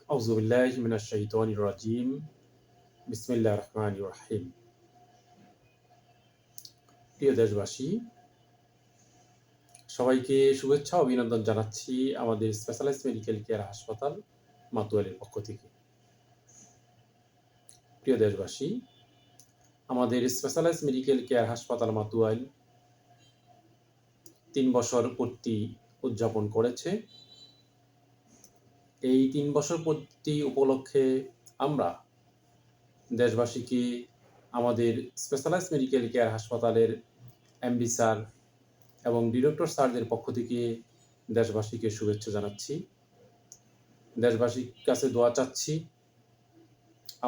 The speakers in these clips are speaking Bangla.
আউযু বিল্লাহি মিনাশ শাইতানির রাজিম। বিসমিল্লাহির রহমানির রহিম। প্রিয় দেশবাসী, সবাইকে শুভেচ্ছা ও অভিনন্দন জানাচ্ছি আমাদের স্পেশালাইজড মেডিকেল কেয়ার হাসপাতাল মাতুয়াইলের পক্ষ থেকে। প্রিয় দেশবাসী, আমাদের স্পেশালাইজড মেডিকেল কেয়ার হাসপাতাল মাতুয়াইল ৩ বছর পূর্তি উদযাপন করেছে। এই ৩ বছর পূর্তি উপলক্ষে আমরা দেশবাসীকে আমাদের স্পেশালাইজড মেডিকেল কেয়ার হাসপাতালের এমডি স্যার এবং ডিরেক্টর স্যারদের পক্ষ থেকে দেশবাসীকে শুভেচ্ছা জানাচ্ছি। দেশবাসীর কাছে দোয়া চাচ্ছি,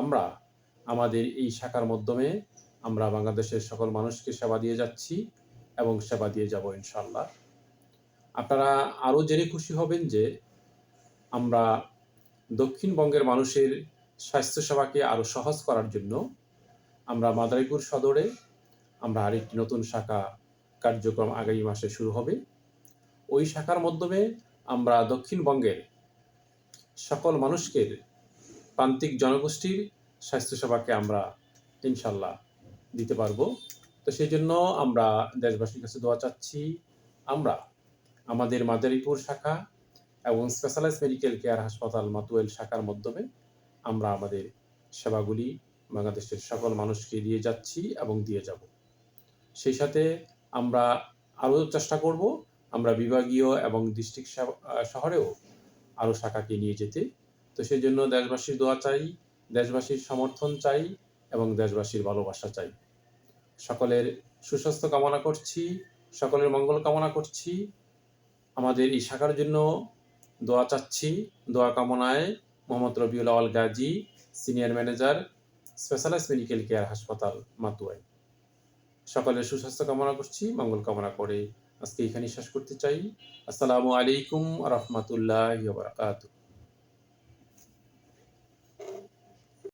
আমরা আমাদের এই শাখার মাধ্যমে আমরা বাংলাদেশের সকল মানুষকে সেবা দিয়ে যাচ্ছি এবং সেবা দিয়ে যাব ইনশাআল্লাহ। আপনারা আরও জেনে খুশি হবেন যে আমরা দক্ষিণবঙ্গের মানুষের স্বাস্থ্যসেবাকে আরও সহজ করার জন্য আমরা মাদারীপুর সদরে আমরা আরেকটি নতুন শাখা কার্যক্রম আগামী মাসে শুরু হবে। ওই শাখার মাধ্যমে আমরা দক্ষিণবঙ্গের সকল মানুষকে প্রান্তিক জনগোষ্ঠীর স্বাস্থ্যসেবাকে আমরা ইনশাল্লাহ দিতে পারবো। তো সেই জন্য আমরা দেশবাসীর কাছে দোয়া চাচ্ছি, আমরা আমাদের মাদারীপুর শাখা এবং স্পেশালাইজড মেডিকেল কেয়ার হাসপাতাল মাতুয়াইল শাখার মাধ্যমে আমরা আমাদের সেবাগুলি বাংলাদেশের সকল মানুষকে দিয়ে যাচ্ছি এবং দিয়ে যাব। সেই সাথে আমরা আরও চেষ্টা করব আমরা বিভাগীয় এবং ডিস্ট্রিক্ট শহরেও আরও শাখাকে নিয়ে যেতে। তো সেই জন্য দেশবাসীর দোয়া চাই, দেশবাসীর সমর্থন চাই এবং দেশবাসীর ভালোবাসা চাই। সকলের সুস্বাস্থ্য কামনা করছি, সকলের মঙ্গল কামনা করছি। আমাদের এই শাখার জন্য দোয়া চাচ্ছি। দোয়া কামনায় Mohammad Rabiul Awal Gazi, senior manager, specialized medical care হাসপাতাল মাতুয়াইল। সকলের সুস্বাস্থ্য কামনা করছি, মঙ্গল কামনা করে আজকে এখানেই শেষ করতে চাই। আসসালামু আলাইকুম ওয়া রাহমাতুল্লাহি ওয়া বারাকাতুহু।